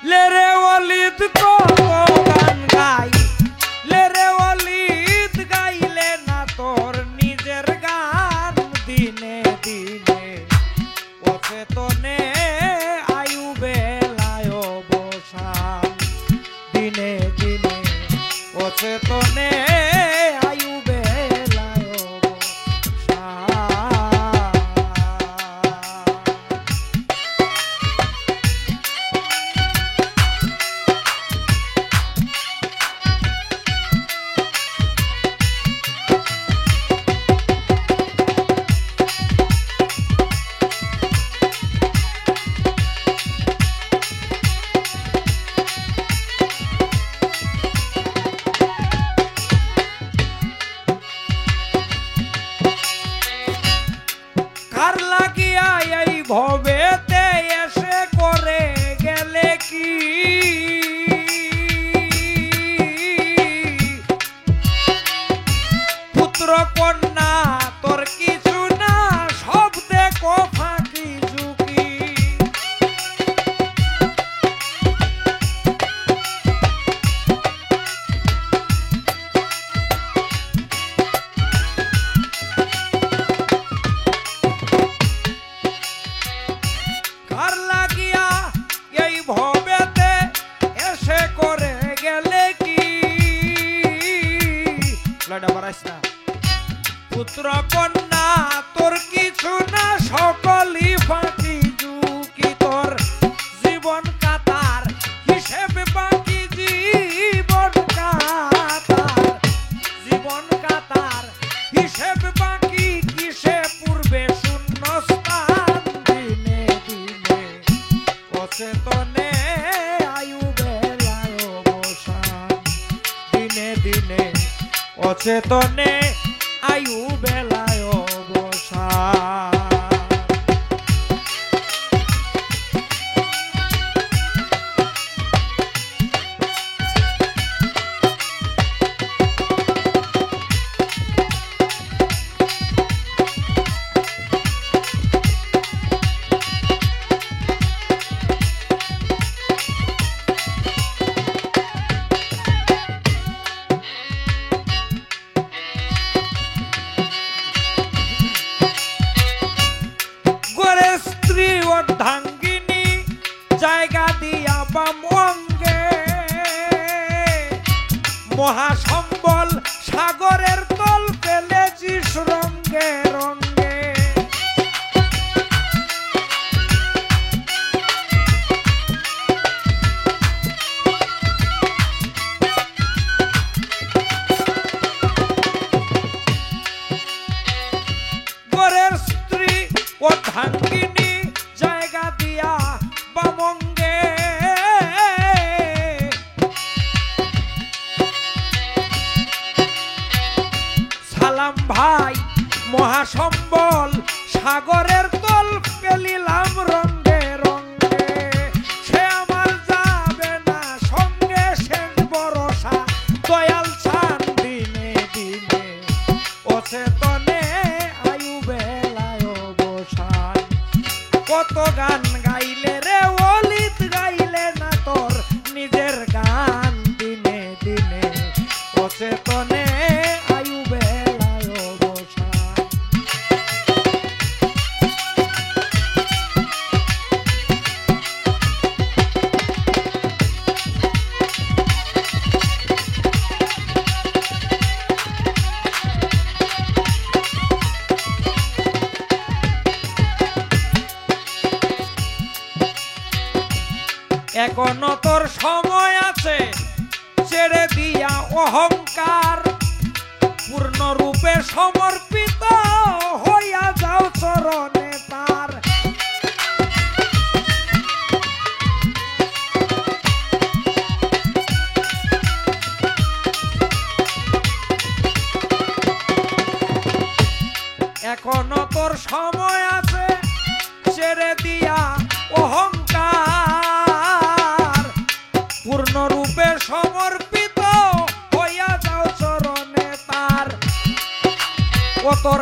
লেরে ওলিদ তো গান গাই, লেরে ওলিদ গাইলে না তোর নিজের গান। দিনে দিনে অচেতনে আয়ু বেলায় অবসান, দিনে দিনে অচেতনে আয়ু বেলায় অবসান। কার লাগিয়া এই ভবেতে এসে করে গেলে কি, পুত্র কন্যা তোর কিছু না, সব দেখো ফাঁকি ঝুঁকি। কার লাগিয়া এই ভবেতে এসে করে গেলে কি, লড়া বাড়াইস না। পুত্র কন্যা তোর কিছু না, সকলই ফাঁকি ঝুঁকি। তোর জীবন কাতার হিসেব বাকি, জীবন কাতার, জীবন কাতার হিসেব বাকি। কিসে পূর্বে শূন্য স্থান, দিনে দিনে অচেতনে আয়ু বেলায় অবসান, দিনে দিনে অচেতনে আয়ু বেলায় অবসান। অর্ধাঙ্গিনী জায়গা দিয়া বাম অঙ্গে, মহাসম্বল সাগরের তল ফেলেছিস রঙ্গে রঙ্গে। গোরের স্ত্রী অর্ধাঙ্গিনী জায়গা দিয়া বামঙ্গে, সালাম ভাই মহাসম্বল সাগরের তল পেলিলাম রঙ্গে রঙ্গে। সে আমার যাবে না সঙ্গে, শেষ ভরসা দয়াল চান, দিনে দিনে অচেতনে আয়ু বেলায় অবসান। কত গান গাইলে রে ওলিদ গাইলে না তোর নিজের গান, দিনে দিনে অচেতনে আয়ু বেলায় অবসান। এখনো তোর সময় আছে ছেড়ে দিয়া অহংকার, পূর্ণরূপে সমর্পিত হইয়া যাও চরণে তার। এখনো তোর সময় আছে ছেড়ে দিয়া অহংকার, পূর্ণরূপে সমর্পিত হইয়া যাও চরণে তার। ও তোর